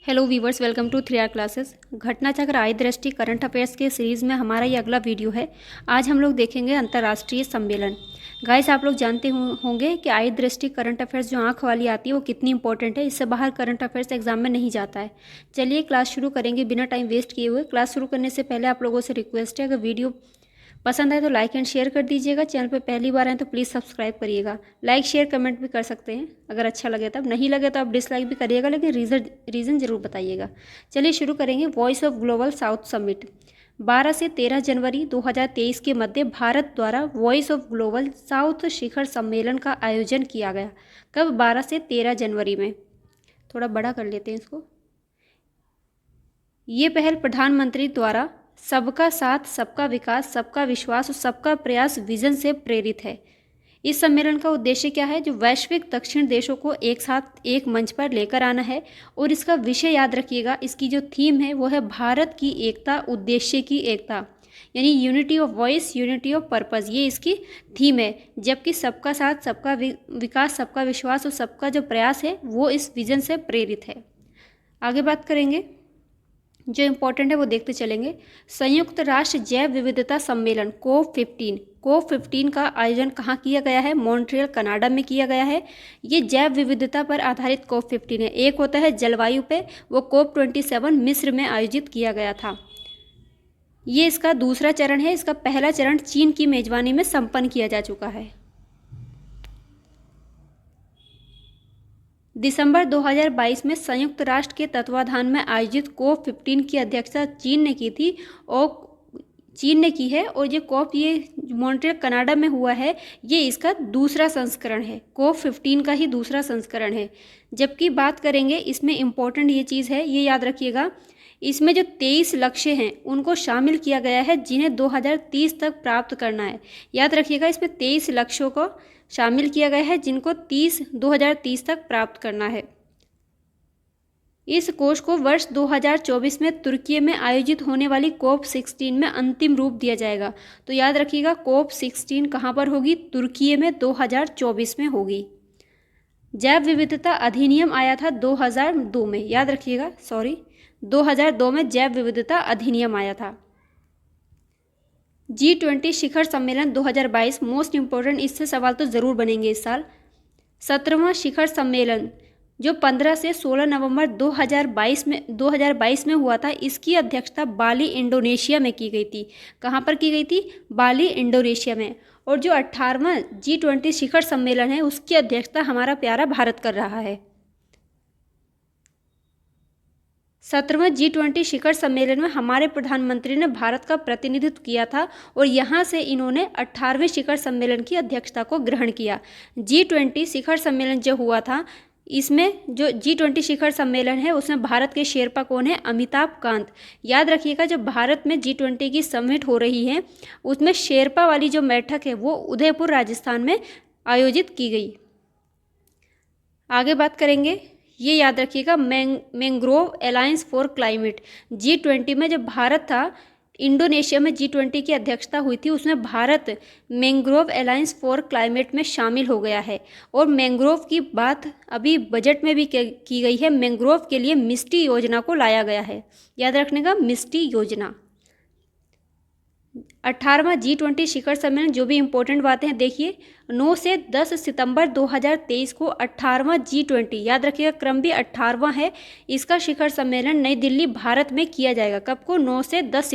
Hello viewers, welcome to 3R classes. घटनाचक्र आय दृष्टि करंट अफेयर्स के सीरीज़ में हमारा ये अगला वीडियो है। आज हम लोग देखेंगे अंतर्राष्ट्रीय सम्मेलन। गाइस, आप लोग जानते होंगे कि आय दृष्टि करंट अफेयर्स जो आंख वाली आती है वो कितनी इंपॉर्टेंट है। इससे बाहर करंट अफेयर्स एग्जाम में नहीं जाता है। चलिए क्लास शुरू करेंगे बिना टाइम वेस्ट किए हुए। क्लास शुरू करने से पहले आप लोगों से रिक्वेस्ट है, अगर वीडियो पसंद आए तो लाइक एंड शेयर कर दीजिएगा। चैनल पे पहली बार आए तो प्लीज़ सब्सक्राइब करिएगा। लाइक शेयर कमेंट भी कर सकते हैं अगर अच्छा लगे तब, नहीं लगे तो आप डिसलाइक भी करिएगा, लेकिन रीज़न ज़रूर बताइएगा। चलिए शुरू करेंगे। Voice of global south summit 12 से 13 जनवरी 2023 के मध्य भारत द्वारा वॉइस ऑफ ग्लोबल साउथ शिखर सम्मेलन का आयोजन किया गया। कब? 12 से 13 जनवरी में। थोड़ा बड़ा कर लेते हैं इसको। ये पहल प्रधानमंत्री द्वारा सबका साथ, सबका विकास, सबका विश्वास और सबका प्रयास विजन से प्रेरित है। इस सम्मेलन का उद्देश्य क्या है? जो वैश्विक दक्षिण देशों को एक साथ एक मंच पर लेकर आना है। और इसका विषय याद रखिएगा, इसकी जो थीम है वो है भारत की एकता, उद्देश्य की एकता, यानी unity of voice, unity of purpose. ये इसकी थीम है। जबकि सबका साथ, सबका विकास, सबका विश्वास और सबका जो प्रयास है वो इस विजन से प्रेरित है। आगे बात करेंगे, जो इम्पोर्टेंट है वो देखते चलेंगे। संयुक्त राष्ट्र जैव विविधता सम्मेलन COP15 का आयोजन कहाँ किया गया है? मॉन्ट्रियल, कनाडा में किया गया है। ये जैव विविधता पर आधारित COP15 है। एक होता है जलवायु पे, वो COP27 मिस्र में आयोजित किया गया था। ये इसका दूसरा चरण है। इसका पहला चरण चीन की मेजबानी में संपन्न किया जा चुका है। दिसंबर 2022 में संयुक्त राष्ट्र के तत्वाधान में आयोजित COP15 की अध्यक्षता चीन ने की थी और ये COP, ये मॉन्ट्रियल कनाडा में हुआ है। ये इसका दूसरा संस्करण है। COP15 का ही दूसरा संस्करण है। जबकि बात करेंगे, इसमें इम्पोर्टेंट ये चीज़ है, ये याद रखिएगा, इसमें जो 23 लक्ष्य हैं उनको शामिल किया गया है जिन्हें 2030 तक प्राप्त करना है। याद रखिएगा, इसमें 23 लक्ष्यों को शामिल किया गया है जिनको 2030 तक प्राप्त करना है। इस कोष को वर्ष 2024 में तुर्की में आयोजित होने वाली COP16 में अंतिम रूप दिया जाएगा। तो याद रखिएगा, COP16 कहाँ पर होगी? तुर्की में 2024 में होगी। जैव विविधता अधिनियम आया था 2002 में। याद रखिएगा, 2002 में जैव विविधता अधिनियम आया था। G20 शिखर सम्मेलन 2022 मोस्ट इम्पोर्टेंट, इससे सवाल तो ज़रूर बनेंगे इस साल। 17वां शिखर सम्मेलन जो 15 से 16 नवंबर 2022 में हुआ था, इसकी अध्यक्षता बाली, इंडोनेशिया में की गई थी। कहाँ पर की गई थी? बाली, इंडोनेशिया में। और जो 18वां G20 शिखर सम्मेलन है उसकी अध्यक्षता हमारा प्यारा भारत कर रहा है। 17वें G20 शिखर सम्मेलन में हमारे प्रधानमंत्री ने भारत का प्रतिनिधित्व किया था और यहाँ से इन्होंने 18वें शिखर सम्मेलन की अध्यक्षता को ग्रहण किया। G20 शिखर सम्मेलन जो हुआ था, इसमें जो G20 शिखर सम्मेलन है उसमें भारत के शेरपा कौन है? अमिताभ कांत। याद रखिएगा, जब भारत में G20 की समिट हो रही है उसमें शेरपा वाली जो बैठक है वो उदयपुर, राजस्थान में आयोजित की गई। आगे बात करेंगे, ये याद रखिएगा, mangrove alliance for climate. G20 में जब भारत था, इंडोनेशिया में G20 की अध्यक्षता हुई थी, उसमें Bharat mangrove alliance for climate में शामिल हो गया है। और मैंग्रोव की बात अभी बजट में भी की गई है। मैंग्रोव के लिए मिस्टी योजना को लाया गया है। याद रखने का, मिस्टी योजना। 18वां G20 शिखर सम्मेलन, जो भी इम्पोर्टेंट बातें हैं देखिए। 9 से 10 सितंबर 2023 को 18वां G20, याद रखिएगा क्रम भी 18वां है, इसका शिखर सम्मेलन नई दिल्ली, भारत में किया जाएगा। कब को? 9 से 10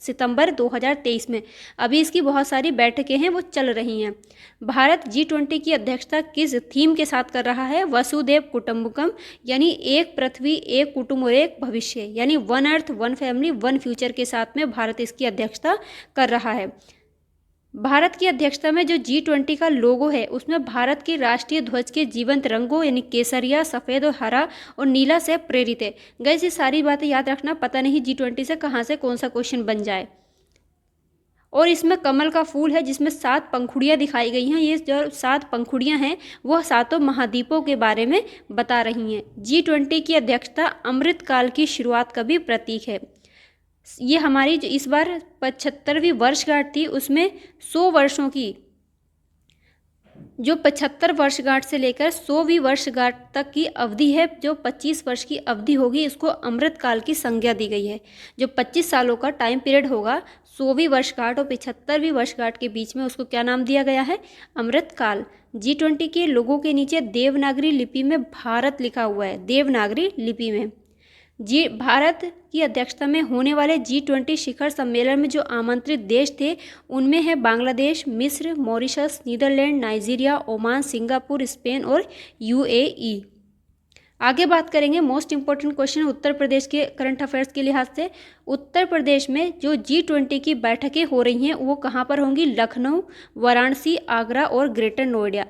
सितंबर 2023 में। अभी इसकी बहुत सारी बैठकें हैं वो चल रही हैं। भारत G20 की अध्यक्षता किस थीम के साथ कर रहा है? वसुधैव कुटुंबकम, यानी एक पृथ्वी, एक कुटुंब और एक भविष्य, यानी one earth, one family, one future के साथ में भारत इसकी अध्यक्षता कर रहा है। भारत की अध्यक्षता में जो G20 का लोगो है उसमें भारत के राष्ट्रीय ध्वज के जीवंत रंगों, यानी केसरिया, सफ़ेद और हरा और नीला से प्रेरित है। गाइस, ये सारी बातें याद रखना, पता नहीं G20 से कहाँ से कौन सा क्वेश्चन बन जाए। और इसमें कमल का फूल है जिसमें 7 पंखुड़ियाँ दिखाई गई हैं। ये जो 7 पंखुड़ियाँ हैं वह 7 महाद्वीपों के बारे में बता रही हैं। G20 की अध्यक्षता अमृतकाल की शुरुआत का भी प्रतीक है। ये हमारी जो इस बार 75वीं वर्षगांठ थी, उसमें 100 वर्षों की जो 75 वर्षगांठ से लेकर 100वीं वर्षगांठ तक की अवधि है, जो 25 वर्ष की अवधि होगी, इसको अमृत काल की संज्ञा दी गई है। जो 25 सालों का टाइम पीरियड होगा 100वीं वर्षगांठ और 75वीं वर्षगांठ के बीच में, उसको क्या नाम दिया गया है? अमृत काल। G20 के लोगों के नीचे देवनागरी लिपि में भारत लिखा हुआ है, देवनागरी लिपि में। भारत की अध्यक्षता में होने वाले G20 शिखर सम्मेलन में जो आमंत्रित देश थे उनमें है बांग्लादेश, मिस्र, Mauritius, Netherlands, Nigeria, Oman, Singapore, Spain और UAE। आगे बात करेंगे most important question Uttar Pradesh के करंट अफेयर्स के लिहाज से। उत्तर प्रदेश में जो G20 की बैठकें हो रही हैं वो कहाँ पर होंगी? लखनऊ, वाराणसी, आगरा और ग्रेटर नोएडा।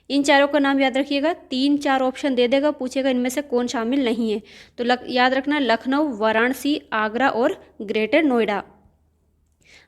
इन चारों का नाम याद रखिएगा। 3-4 ऑप्शन दे देगा, पूछेगा इनमें से कौन शामिल नहीं है, तो याद रखना लखनऊ, वाराणसी, आगरा और ग्रेटर नोएडा।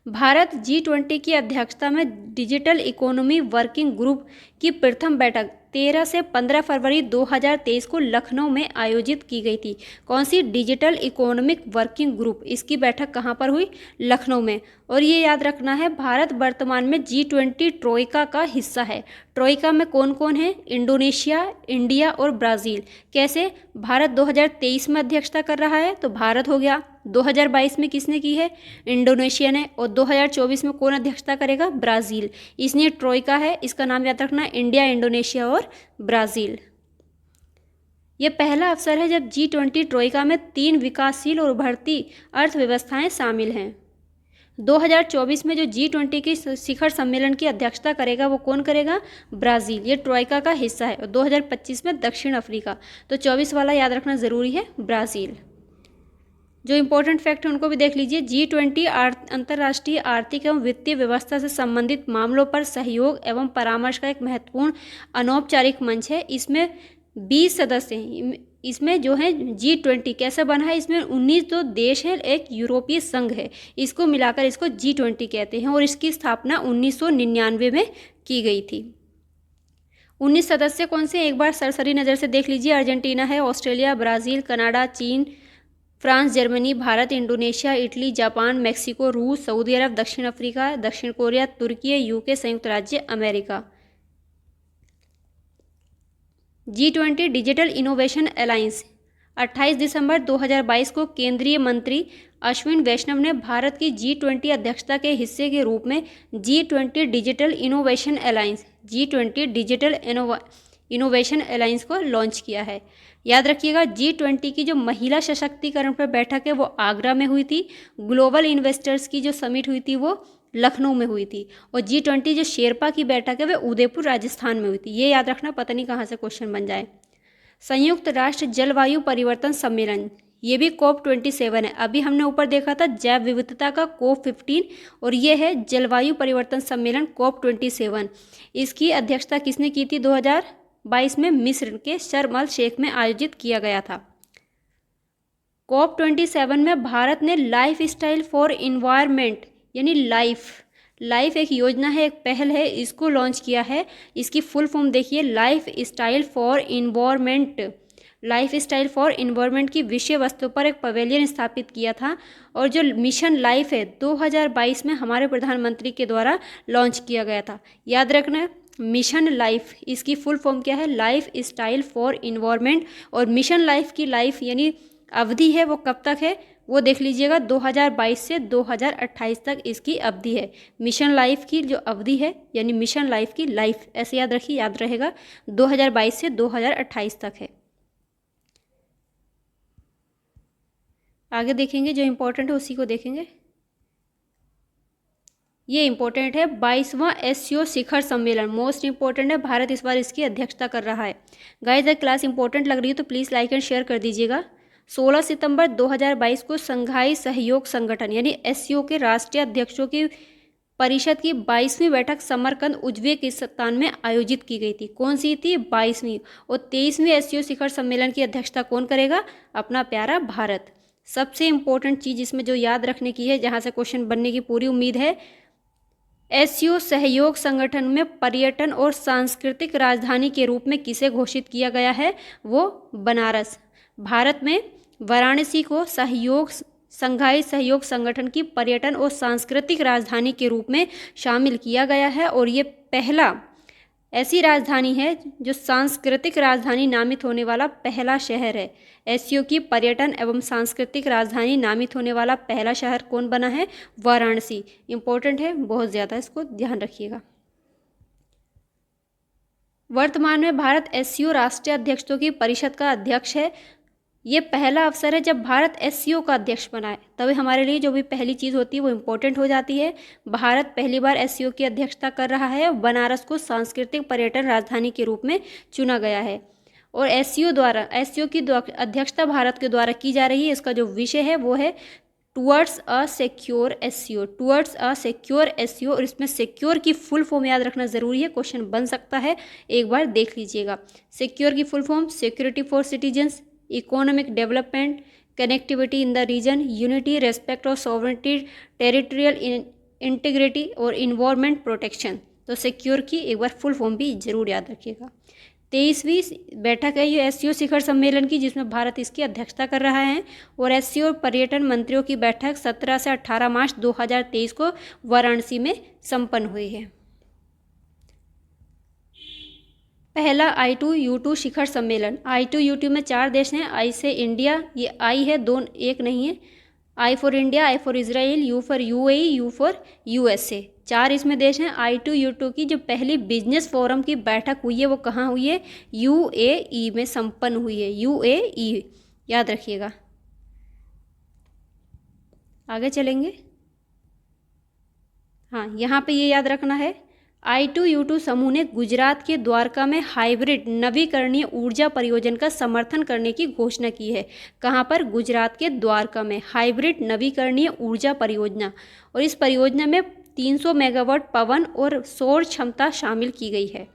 भारत G20 की अध्यक्षता में डिजिटल इकोनॉमी वर्किंग ग्रुप की प्रथम बैठक 13 से 15 फरवरी 2023 को लखनऊ में आयोजित की गई थी। कौन सी? Digital economic working group. इसकी बैठक कहाँ पर हुई? लखनऊ में। और ये याद रखना है, भारत वर्तमान में G20 ट्रोइका का हिस्सा है। ट्रोइका में कौन कौन है? इंडोनेशिया, इंडिया और ब्राज़ील। कैसे? भारत 2023 में अध्यक्षता कर रहा है तो भारत हो गया। 2022 में किसने की है? इंडोनेशिया ने। और 2024 में कौन अध्यक्षता करेगा? ब्राज़ील। इसलिए ट्रोइका है, इसका नाम याद रखना, इंडिया, इंडोनेशिया और ब्राज़ील। यह पहला अवसर है जब G20 ट्रोइका में 3 विकासशील और उभरती अर्थव्यवस्थाएं शामिल हैं। 2024 में जो G20 की शिखर सम्मेलन की अध्यक्षता करेगा वो कौन करेगा? ब्राज़ील। ये ट्रोइका का हिस्सा है। और 2025 में दक्षिण अफ्रीका। तो 24 वाला याद रखना ज़रूरी है, ब्राज़ील। जो इंपॉर्टेंट फैक्ट है उनको भी देख लीजिए। G20 अंतर्राष्ट्रीय आर्थिक एवं वित्तीय व्यवस्था से संबंधित मामलों पर सहयोग एवं परामर्श का एक महत्वपूर्ण अनौपचारिक मंच है। इसमें 20 सदस्य हैं। इसमें जो है G20 कैसे बना है? इसमें 19 जो देश हैं, एक यूरोपीय संघ है, इसको मिलाकर इसको G20 कहते हैं। और इसकी स्थापना 1999 में की गई थी। 19 सदस्य कौन से? एक बार सरसरी नज़र से देख लीजिए। अर्जेंटीना है, ऑस्ट्रेलिया, ब्राज़ील, कनाडा, चीन, France, Germany, Bharat, Indonesia, Italy, Japan, Mexico, रूस, सऊदी अरब, दक्षिण अफ्रीका, दक्षिण कोरिया, तुर्की, UK, संयुक्त राज्य America. G20 digital innovation alliance 28 दिसंबर 2022 को केंद्रीय मंत्री अश्विन वैष्णव ने भारत की G20 अध्यक्षता के हिस्से के रूप में G20 digital innovation alliance G20 digital innovation alliance को लॉन्च किया है। याद रखिएगा, G20 की जो महिला सशक्तिकरण पर बैठक है वो आगरा में हुई थी। ग्लोबल इन्वेस्टर्स की जो समिट हुई थी वो लखनऊ में हुई थी। और G20 जो शेरपा की बैठक है वह उदयपुर राजस्थान में हुई थी। ये याद रखना, पता नहीं कहाँ से क्वेश्चन बन जाए। संयुक्त राष्ट्र जलवायु परिवर्तन सम्मेलन, ये भी COP27 है। अभी हमने ऊपर देखा था जैव विविधता का COP15 और ये है जलवायु परिवर्तन सम्मेलन COP27। इसकी अध्यक्षता किसने की थी? 2022 में मिस्र के शर्म अल शेख में आयोजित किया गया था। COP27 में भारत ने लाइफ स्टाइल फॉर इन्वायरमेंट यानी लाइफ एक योजना है, एक पहल है, इसको लॉन्च किया है। इसकी फुल फॉर्म देखिए, life style for environment. Life style for environment की विषय वस्तु पर एक पवेलियन स्थापित किया था। और जो मिशन लाइफ है 2022 में हमारे प्रधानमंत्री के द्वारा लॉन्च किया गया था। याद रखना, मिशन लाइफ, इसकी फुल फॉर्म क्या है? Life style for environment. और मिशन लाइफ की लाइफ यानी अवधि है वो कब तक है वो देख लीजिएगा, 2022 से 2028 तक इसकी अवधि है। मिशन लाइफ की जो अवधि है यानी मिशन लाइफ की लाइफ, ऐसे याद रखिए, याद रहेगा 2022 से 2028 तक है। आगे देखेंगे जो इम्पोर्टेंट है उसी को देखेंगे। ये इम्पोर्टेंट है, 22वां SCO शिखर सम्मेलन मोस्ट इंपॉर्टेंट है। भारत इस बार इसकी अध्यक्षता कर रहा है। गाइस, अगर क्लास इंपॉर्टेंट लग रही है तो प्लीज़ लाइक एंड शेयर कर दीजिएगा। 16 सितंबर 2022 को संघाई सहयोग संगठन यानी SCO के राष्ट्रीय अध्यक्षों की परिषद की 22वीं बैठक समरकंद उज्बेकिस्तान में आयोजित की गई थी। कौन सी थी? 22वीं। और 23वीं SCO शिखर सम्मेलन की अध्यक्षता कौन करेगा? अपना प्यारा भारत। सबसे इम्पोर्टेंट चीज़ इसमें जो याद रखने की है, जहाँ से क्वेश्चन बनने की पूरी उम्मीद है, SCO सहयोग संगठन में पर्यटन और सांस्कृतिक राजधानी के रूप में किसे घोषित किया गया है? वो बनारस। भारत में वाराणसी को संघाई सहयोग संगठन की पर्यटन और सांस्कृतिक राजधानी के रूप में शामिल किया गया है। और ये पहला ऐसी राजधानी है जो सांस्कृतिक राजधानी नामित होने वाला पहला शहर है। एससीओ की पर्यटन एवं सांस्कृतिक राजधानी नामित होने वाला पहला शहर कौन बना है? वाराणसी। इंपॉर्टेंट है बहुत ज़्यादा, इसको ध्यान रखिएगा। वर्तमान में भारत एससीओ राष्ट्रीय अध्यक्षों की परिषद का अध्यक्ष है। ये पहला अवसर है जब भारत एससीओ का अध्यक्ष बना है, तभी हमारे लिए जो भी पहली चीज़ होती है वो इम्पोर्टेंट हो जाती है। भारत पहली बार एससीओ की अध्यक्षता कर रहा है। बनारस को सांस्कृतिक पर्यटन राजधानी के रूप में चुना गया है और एससीओ की अध्यक्षता भारत के द्वारा की जा रही है। इसका जो विषय है वो है towards a secure SCO, towards a secure SCO. और इसमें सिक्योर की फुल फॉर्म याद रखना ज़रूरी है, क्वेश्चन बन सकता है, एक बार देख लीजिएगा। सिक्योर की full form security for citizens, economic development, connectivity in the region, unity, respect of sovereignty, territorial integrity और इन्वायरमेंट प्रोटेक्शन। तो सिक्योर की एक बार फुल फॉर्म भी जरूर याद रखिएगा। 23वीं बैठक है ये एससीओ शिखर सम्मेलन की, जिसमें भारत इसकी अध्यक्षता कर रहा है। और एससीओ पर्यटन मंत्रियों की बैठक 17 से 18 मार्च 2023 को वाराणसी में संपन्न हुई है। पहला I2U2 शिखर सम्मेलन। I2U2 में 4 देश हैं। आई से इंडिया, ये आई है, दो एक नहीं है। I for India, I for Israel, U for UAE, U for USA. 4 इसमें देश हैं। I2U2 की जो पहली बिजनेस फोरम की बैठक हुई है वो कहाँ हुई है? यूएई में संपन्न हुई है। यूएई याद रखिएगा। आगे चलेंगे। हाँ, यहाँ पे ये याद रखना है, I2U2 समूह ने गुजरात के द्वारका में हाइब्रिड नवीकरणीय ऊर्जा परियोजना का समर्थन करने की घोषणा की है। कहाँ पर? गुजरात के द्वारका में हाइब्रिड नवीकरणीय ऊर्जा परियोजना। और इस परियोजना में 300 मेगावाट पवन और सौर क्षमता शामिल की गई है।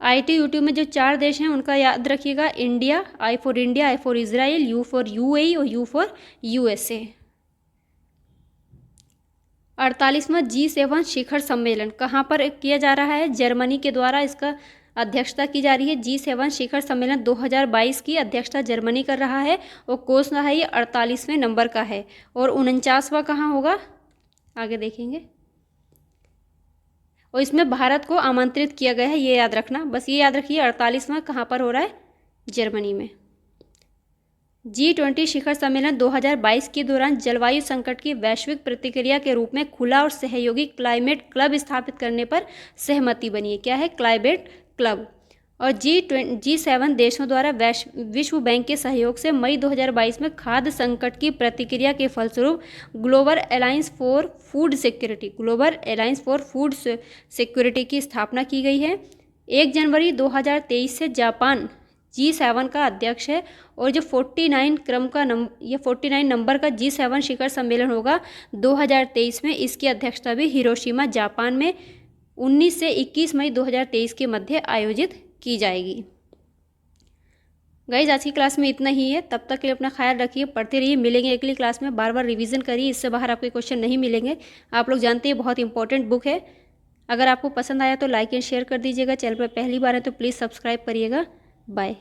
I2U2 में जो 4 देश हैं उनका याद रखिएगा, India, I for India, I for Israel, U for UAE और यू फॉर यूएसए। 48वां G7 शिखर सम्मेलन कहाँ पर किया जा रहा है? जर्मनी के द्वारा इसका अध्यक्षता की जा रही है। G7 शिखर सम्मेलन 2022 की अध्यक्षता जर्मनी कर रहा है और कोर्स का है ये 48वें नंबर का है। और 49वां कहाँ होगा आगे देखेंगे। और इसमें भारत को आमंत्रित किया गया है, ये याद रखना, बस ये याद रखिए। 48वां कहाँ पर हो रहा है? जर्मनी में। G20 शिखर सम्मेलन 2022 के दौरान जलवायु संकट की वैश्विक प्रतिक्रिया के रूप में खुला और सहयोगी क्लाइमेट क्लब स्थापित करने पर सहमति बनी है। क्या है? Climate club. और G7 देशों द्वारा विश्व बैंक के सहयोग से मई 2022 में खाद्य संकट की प्रतिक्रिया के फलस्वरूप global alliance for food security की स्थापना की गई है। 1 जनवरी 2023 से जापान G7 का अध्यक्ष है। और जो 49 नंबर का G7 शिखर सम्मेलन होगा 2023 में, इसकी अध्यक्षता भी हिरोशिमा जापान में 19 से 21 मई 2023 के मध्य आयोजित की जाएगी। गाइज आज की क्लास में इतना ही है, तब तक के लिए अपना ख्याल रखिए, पढ़ते रहिए। मिलेंगे अगली क्लास में, बार बार रिवीजन करिए, इससे बाहर आपके क्वेश्चन नहीं मिलेंगे। आप लोग जानते हैं बहुत इंपॉर्टेंट बुक है। अगर आपको पसंद आया तो लाइक एंड शेयर कर दीजिएगा। चैनल पर पहली बार है तो प्लीज़ सब्सक्राइब करिएगा। बाय।